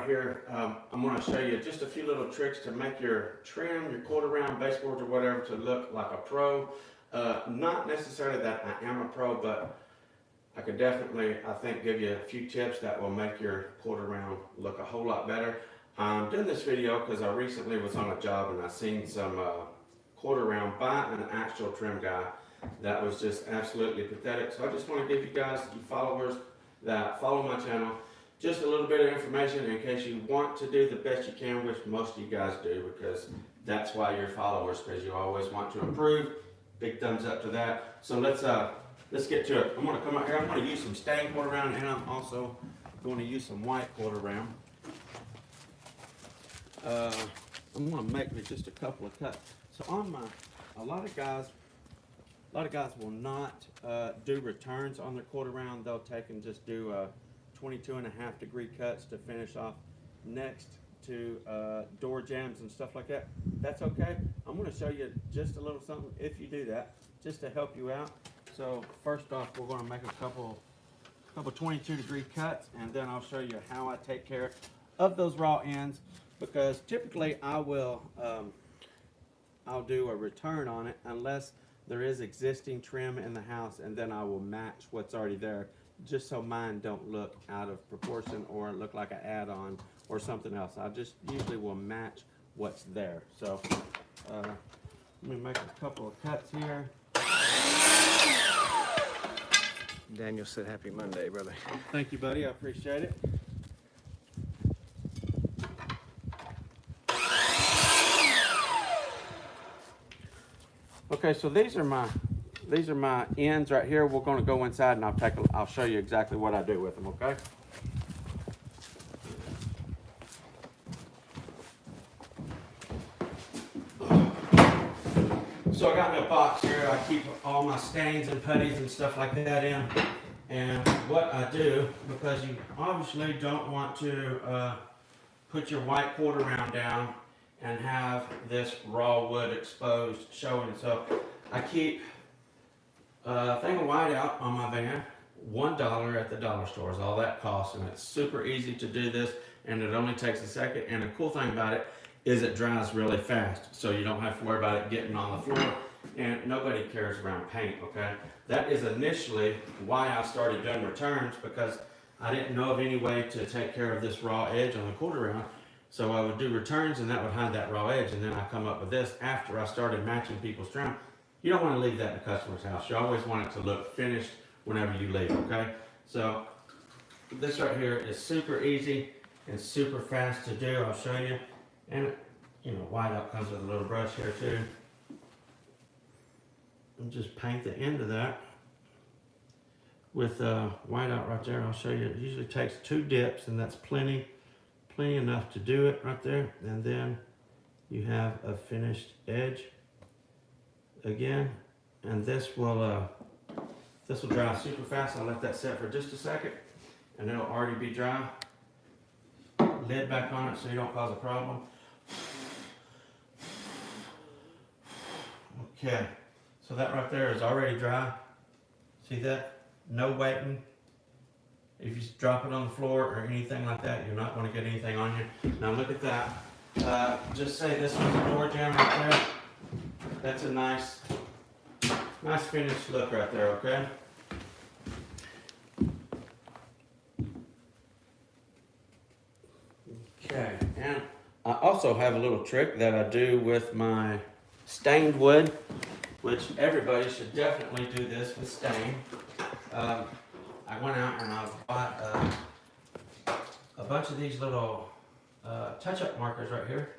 here, I'm going to show you just a few little tricks to make your trim, your quarter round baseboards or whatever to look like a pro. Not necessarily that I am a pro, but I could definitely, I think, give you a few tips that will make your quarter round look a whole lot better. I'm doing this video because I recently was on a job and I seen some quarter round by an actual trim guy that was just absolutely pathetic. So I just want to give you guys, you followers that follow my channel, just a little bit of information in case you want to do the best you can, which most of you guys do, because that's why you're followers, because you always want to improve. Big thumbs up to that. So let's get to it. I'm going to come out here. I'm going to use some stained quarter round, and I'm also going to use some white quarter round. I'm going to make me just a couple of cuts. So on my, a lot of guys will not do returns on their quarter round. They'll take and just do 22.5-degree cuts to finish off next to door jambs and stuff like that. That's okay. I'm going to show you just a little something if you do that, just to help you out. So first off, we're going to make a couple 22-degree cuts, and then I'll show you how I take care of those raw ends, because typically I'll do a return on it unless there is existing trim in the house, and then I will match what's already there, just so mine don't look out of proportion or look like an add-on or something else. I just usually will match what's there. So let me make a couple of cuts here. Daniel said happy Monday, brother. Thank you, buddy. I appreciate it. Okay, so these are my ends right here. We're going to go inside and I'll show you exactly what I do with them, okay? So I got me a box here. I keep all my stains and putties and stuff like that in. And what I do, because you obviously don't want to put your white quarter round down and have this raw wood exposed showing. So I keep a thing of whiteout on my van. $1 at the dollar store is all that costs, and it's super easy to do this, and it only takes a second. And the cool thing about it is it dries really fast, so you don't have to worry about it getting on the floor, and nobody cares around paint, okay? That is initially why I started doing returns, because I didn't know of any way to take care of this raw edge on the quarter round. So I would do returns, and that would hide that raw edge, and then I come up with this after I started matching people's trim. You don't want to leave that in the customer's house. You always want it to look finished whenever you leave, okay? So this right here is super easy and super fast to do. I'll show you. And, you know, whiteout comes with a little brush here too. And just paint the end of that with whiteout right there. I'll show you. It usually takes 2 dips, and that's plenty enough to do it right there. And then you have a finished edge again, and this will dry super fast. I'll let that set for just a second, and it'll already be dry. Lid back on it so you don't cause a problem. Okay, so that right there is already dry. See that? No waiting. If you drop it on the floor or anything like that, you're not going to get anything on you. Now look at that. Just say this one's a door jamb right there. That's a nice finished look right there, okay? Okay, and I also have a little trick that I do with my stained wood, which everybody should definitely do this with stain. I went out and I bought a bunch of these little touch-up markers right here.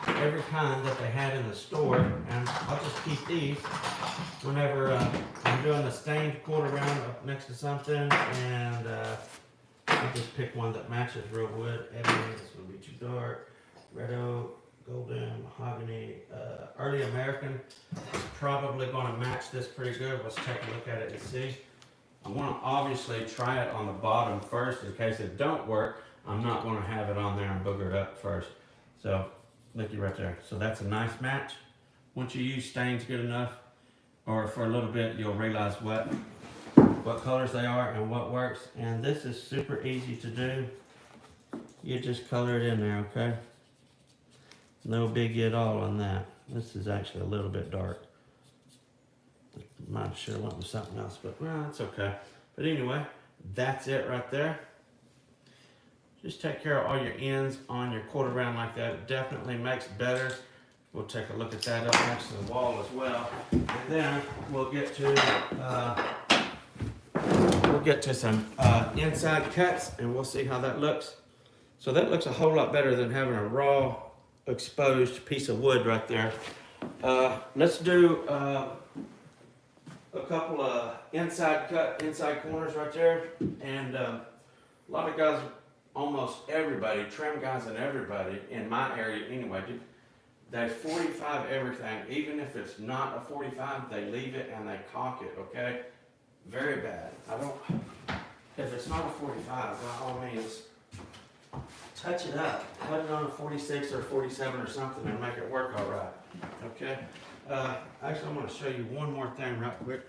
Every kind that they had in the store, and I'll just keep these whenever I'm doing the stained quarter round up next to something, and I'll just pick one that matches real wood. Ebony, this will be too dark. Red oak, golden, mahogany, early American is probably going to match this pretty good. Let's take a look at it and see. I want to obviously try it on the bottom first in case it don't work. I'm not going to have it on there and booger it up first. So looky right there. So that's a nice match. Once you use stains good enough, or for a little bit, you'll realize what colors they are and what works. And this is super easy to do. you just color it in there, okay? No biggie at all on that. This is actually a little bit dark. Might have should have went with something else, but well, it's okay. But anyway, that's it right there. Just take care of all your ends on your quarter round like that. It definitely makes better. We'll take a look at that up next to the wall as well. And then we'll get to some inside cuts, and we'll see how that looks. So that looks a whole lot better than having a raw exposed piece of wood right there. Let's do a couple of inside corners right there. And a lot of guys, almost everybody, trim guys and everybody in my area anyway, they 45 everything. Even if it's not a 45, they leave it and they caulk it, okay? Very bad. If it's not a 45, by all means, touch it up. Put it on a 46 or 47 or something and make it work all right, okay? Actually, I'm gonna show you one more thing right quick.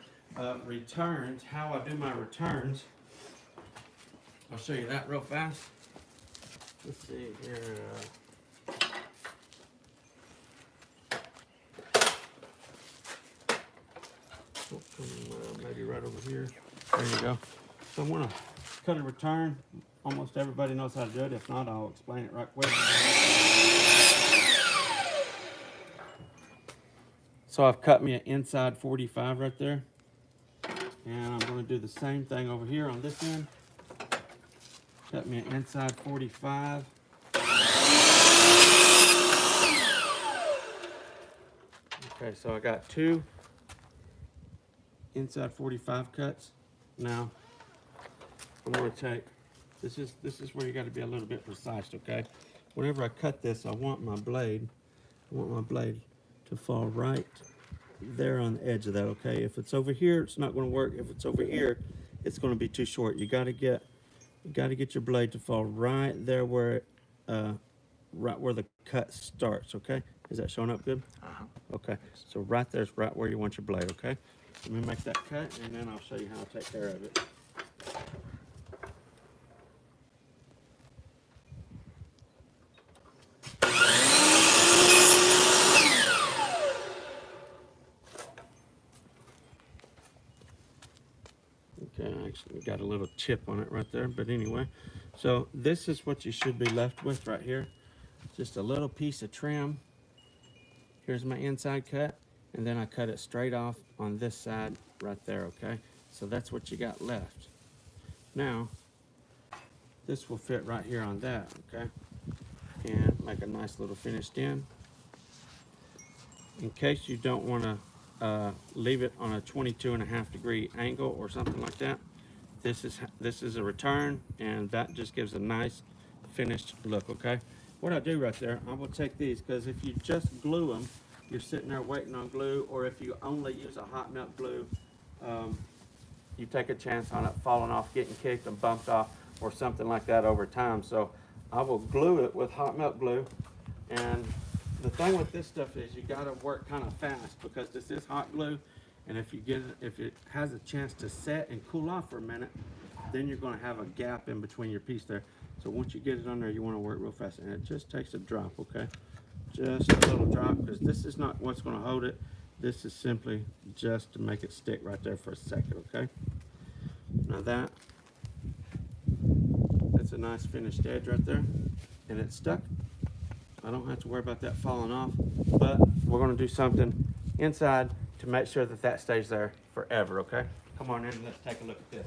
Returns, how I do my returns. I'll show you that real fast. Let's see here. Maybe right over here. There you go. So I'm gonna cut a return. Almost everybody knows how to do it. If not, I'll explain it right quick. So I've cut me an inside 45 right there. And I'm gonna do the same thing over here on this end. Cut me an inside 45. Okay, so I got two inside 45 cuts. Now, I'm gonna take, this is where you gotta be a little bit precise, okay? Whenever I cut this, I want my blade to fall right there on the edge of that, okay? If it's over here, it's not gonna work. If it's over here, it's gonna be too short. You gotta get your blade to fall right there where right where the cut starts, okay? Is that showing up good? Uh-huh. Okay, so right there's right where you want your blade, okay? Let me make that cut and then I'll show you how to take care of it. Okay, I actually got a little chip on it right there, but anyway. So this is what you should be left with right here. Just a little piece of trim. Here's my inside cut, and then I cut it straight off on this side right there, okay? So that's what you got left. Now, this will fit right here on that, okay? And make a nice little finished end. In case you don't want to leave it on a 22.5 degree angle or something like that, this is a return, and that just gives a nice finished look, okay? What I do right there, I will take these, because if you just glue them, you're sitting there waiting on glue, or if you only use a hot melt glue, you take a chance on it falling off, getting kicked and bumped off, or something like that over time. So I will glue it with hot melt glue. And the thing with this stuff is you gotta work kind of fast, because this is hot glue, and if it has a chance to set and cool off for a minute, then you're gonna have a gap in between your piece there. So once you get it on there, you wanna work real fast, and it just takes a drop, okay? Just a little drop, because this is not what's gonna hold it. This is simply just to make it stick right there for a second, okay? Now that's a nice finished edge right there, and it's stuck. I don't have to worry about that falling off, but we're gonna do something inside to make sure that that stays there forever, okay? Come on in and let's take a look at this.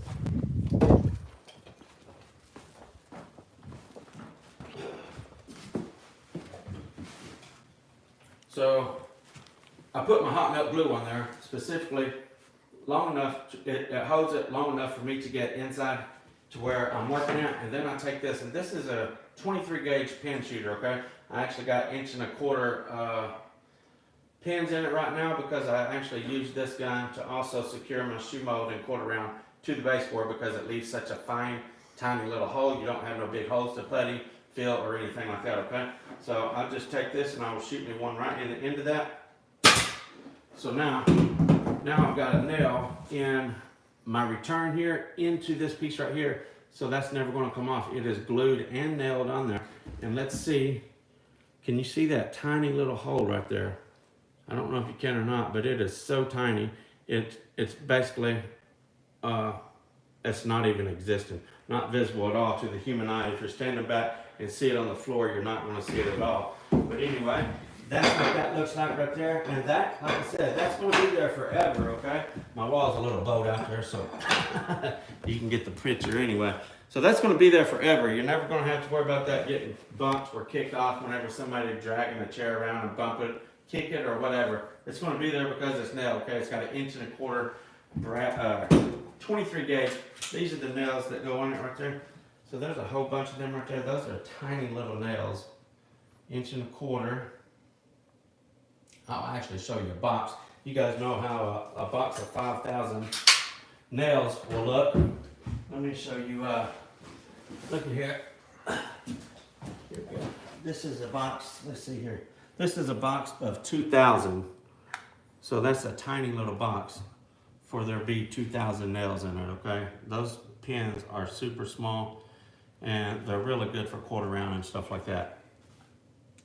So I put my hot melt glue on there specifically long enough, it holds it long enough for me to get inside to where I'm working at, and then I take this, and this is a 23 gauge pin shooter, okay? I actually got 1.25" pins in it right now, because I actually use this gun to also secure my shoe mold and quarter round to the baseboard, because it leaves such a fine, tiny little hole. You don't have no big holes to putty, fill, or anything like that, okay? So I'll just take this and I will shoot me one right in the end of that. So now I've got a nail in my return here into this piece right here. so that's never going to come off. It is glued and nailed on there. And let's see, can you see that tiny little hole right there? I don't know if you can or not, but it is so tiny. It's basically, it's not even existent, not visible at all to the human eye. If you're standing back and see it on the floor, you're not going to see it at all. But anyway, that's what that looks like right there. And that, like I said, that's going to be there forever, okay? My wall's a little bowed out there, so you can get the picture anyway. So that's going to be there forever. You're never going to have to worry about that getting bumped or kicked off whenever somebody dragging a chair around and bump it, kick it, or whatever. It's going to be there because it's nailed, okay? It's got 1.25 inch 23 gauge. These are the nails that go on it right there. So there's a whole bunch of them right there. Those are tiny little nails. 1.25 inch. I'll actually show you a box. You guys know how a box of 5,000 nails will look. Let me show you, look at here. Here we go. This is a box, let's see here. This is a box of 2,000. So that's a tiny little box for there be 2,000 nails in it, okay? Those pins are super small and they're really good for quarter round and stuff like that.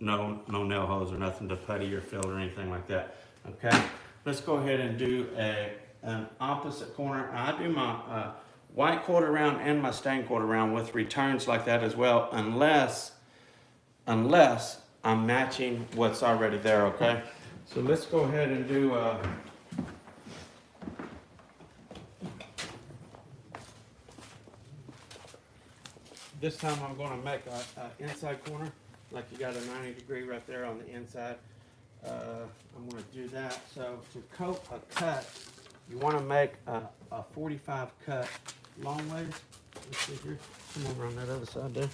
No nail holes or nothing to putty or fill or anything like that, okay? Let's go ahead and do an opposite corner. I do my white quarter round and my stained quarter round with returns like that as well, unless I'm matching what's already there, okay? So let's go ahead and do this time I'm going to make an inside corner, like you got a 90-degree right there on the inside. I'm going to do that. So to coat a cut, you want to make a 45 cut long ways. Let's see here. Come over on that other side there.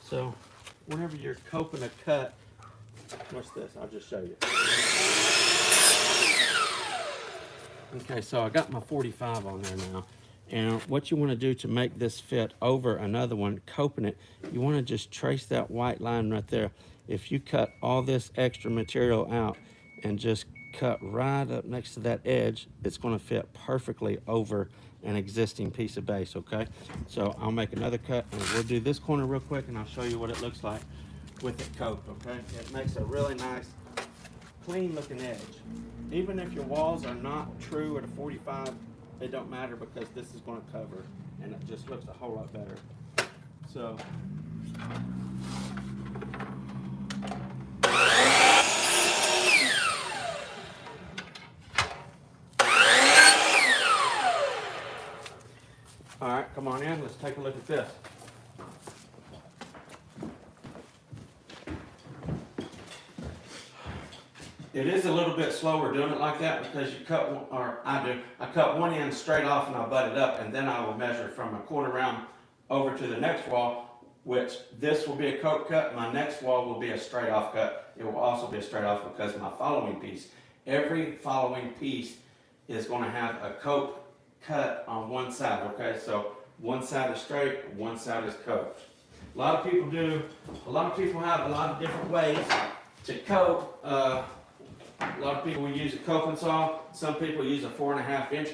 So whenever you're coping a cut, what's this? I'll just show you. Okay, so I got my 45 on there now. And what you want to do to make this fit over another one, coping it, you want to just trace that white line right there. If you cut all this extra material out and just cut right up next to that edge, it's going to fit perfectly over an existing piece of base, okay? So I'll make another cut and we'll do this corner real quick and I'll show you what it looks like with it coped, okay? It makes a really nice, clean looking edge. Even if your walls are not true at a 45, it don't matter because this is going to cover and it just looks a whole lot better. So all right, come on in, let's take a look at this. It is a little bit slower doing it like that because you cut one, or I do. I cut one end straight off and I butt it up, and then I will measure from a quarter round over to the next wall, which this will be a coat cut. My next wall will be a straight off cut. It will also be a straight off because my following piece, every following piece is going to have a coat cut on one side, okay? So one side is straight, one side is coat. A lot of people have a lot of different ways to coat. A lot of people will use a coping saw. Some people use a 4.5 inch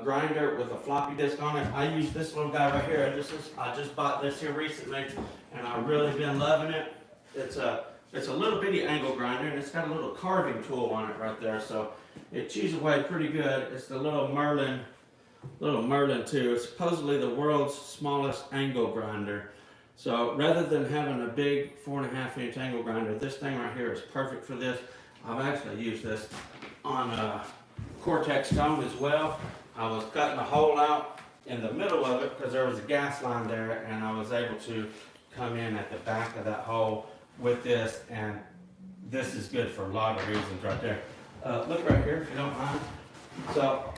grinder with a floppy disk on it. I use this little guy right here. I just bought this here recently, and I've really been loving it. It's a little bitty angle grinder, and it's got a little carving tool on it right there, so it chews away pretty good. It's the little Merlin 2. It's supposedly the world's smallest angle grinder. So rather than having a big 4.5 inch angle grinder, this thing right here is perfect for this. I've actually used this on Cortex stone as well. I was cutting a hole out in the middle of it because there was a gas line there, and I was able to come in at the back of that hole with this, and this is good for a lot of reasons right there. Look right here if you don't mind. So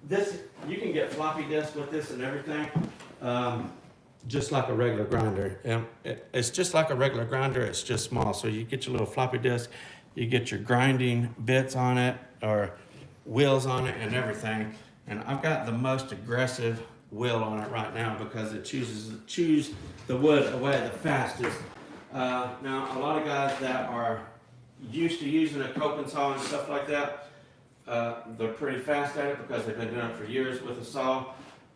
this, you can get floppy disk with this and everything. Just like a regular grinder. It's just like a regular grinder, it's just small. So you get your little floppy disk, you get your grinding bits on it, or wheels on it and everything. And I've got the most aggressive wheel on it right now because it chews the wood away the fastest. Now, a lot of guys that are used to using a coping saw and stuff like that, they're pretty fast at it because they've been doing it for years with a saw.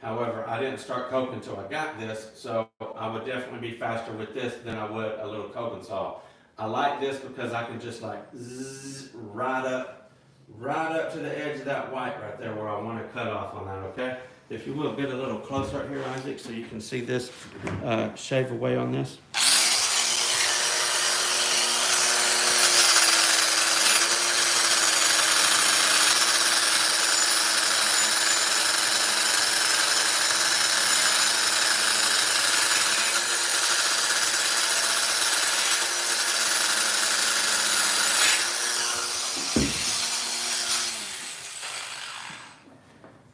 However, I didn't start coping until I got this, so I would definitely be faster with this than I would a little coping saw. I like this because I can just like zzz, right up to the edge of that white right there where I want to cut off on that, okay? If you will, get a little closer right here, Isaac, so you can see this shave away on this.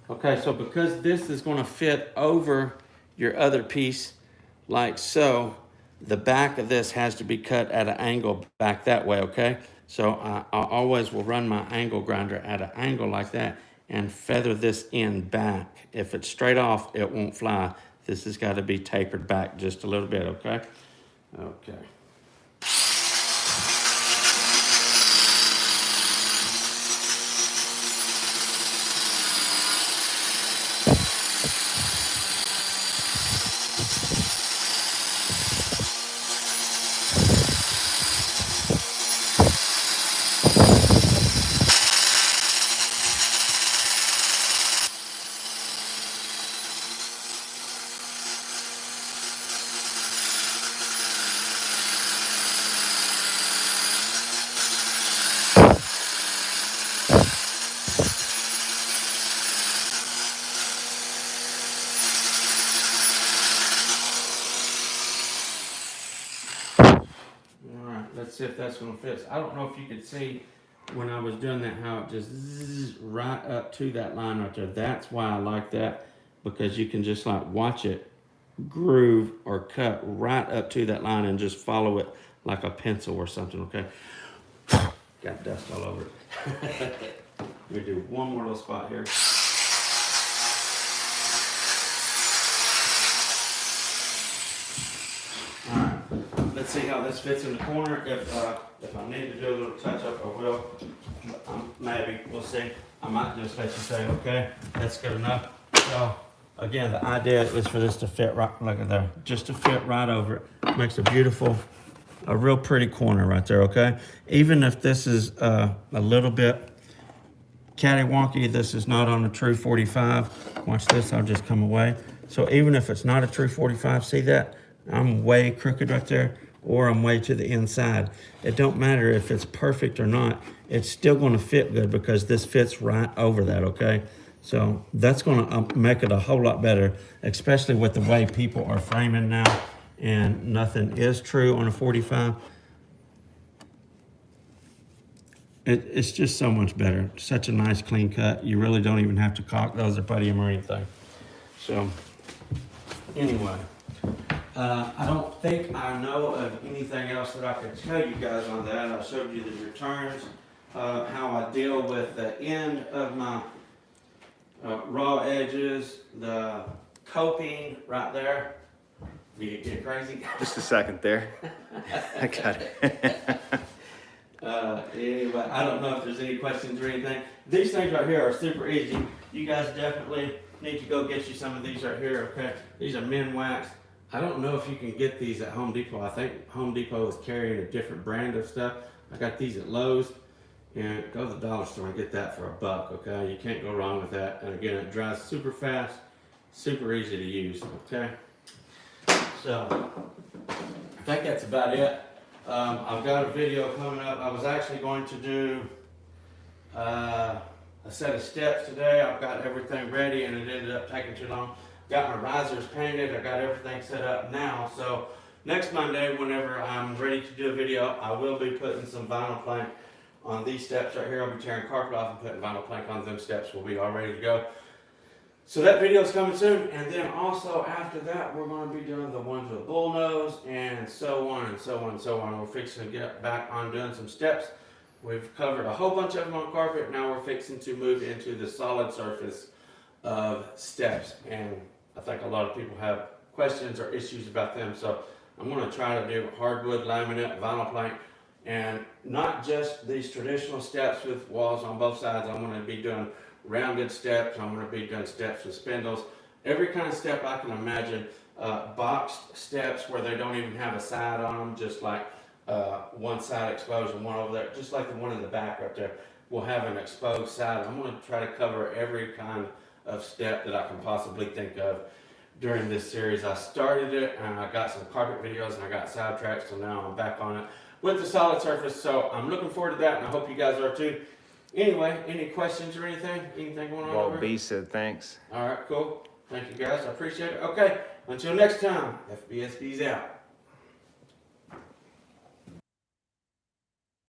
Okay, so because this is going to fit over your other piece like so, the back of this has to be cut at an angle back that way, okay? So I always will run my angle grinder at an angle like that and feather this end back. If it's straight off, it won't fly. This has got to be tapered back just a little bit, okay? Okay. All right, let's see if that's gonna fit. I don't know if you could see when I was doing that how it just zzz, right up to that line right there. That's why I like that, because you can just like watch it groove or cut right up to that line and just follow it like a pencil or something, okay? Got dust all over it. We do one more little spot here. All right, let's see how this fits in the corner. If I need to do a little touch up, I will. Maybe, we'll see. I might just let you say, okay, that's good enough. So, again, the idea is for this to fit right, look at there, just to fit right over it. Makes a beautiful, a real pretty corner right there, okay? Even if this is a little bit catty-wonky, this is not on a true 45. Watch this, I'll just come away. So even if it's not a true 45, see that? I'm way crooked right there, or I'm way to the inside. It don't matter if it's perfect or not, it's still gonna fit good because this fits right over that, okay? So that's gonna make it a whole lot better, especially with the way people are framing now, and nothing is true on a 45. It's just so much better. Such a nice clean cut. You really don't even have to caulk those or putty them or anything. So anyway, I don't think I know of anything else that I could tell you guys on that. I showed you the returns, how I deal with the end of my raw edges, the coping right there. You get crazy? Just a second there. I got it. Anyway, I don't know if there's any questions or anything. These things right here are super easy. You guys definitely need to go get you some of these right here, okay? These are men wax. I don't know if you can get these at Home Depot. I think Home Depot is carrying a different brand of stuff. I got these at Lowe's. And go to the dollar store and get that for $1, okay? You can't go wrong with that. And again, it dries super fast, super easy to use, okay? So, I think that's about it. I've got a video coming up. I was actually going to do a set of steps today. I've got everything ready and it ended up taking too long. Got my risers painted. I got everything set up now. So next Monday, whenever I'm ready to do a video, I will be putting some vinyl plank on these steps right here. I'll be tearing carpet off and putting vinyl plank on them steps. We'll be all ready to go. So that video is coming soon, and then also after that, we're going to be doing the ones with bull nose, and so on and so on and so on. We're fixing to get back on doing some steps. We've covered a whole bunch of them on carpet. Now we're fixing to move into the solid surface of steps, and I think a lot of people have questions or issues about them. So I'm going to try to do hardwood, laminate, vinyl plank, and not just these traditional steps with walls on both sides. I'm going to be doing rounded steps. I'm going to be doing steps with spindles, every kind of step I can imagine. Boxed steps where they don't even have a side on them, just like one side exposed and one over there, just like the one in the back right there will have an exposed side. I'm going to try to cover every kind of step that I can possibly think of during this series. I started it and I got some carpet videos and I got sidetracked, so now I'm back on it with the solid surface. So I'm looking forward to that, and I hope you guys are too. Anyway, any questions or anything? Anything going on over? Walt B said thanks. All right, cool. Thank you guys. I appreciate it. Okay, until next time, FBSB's out.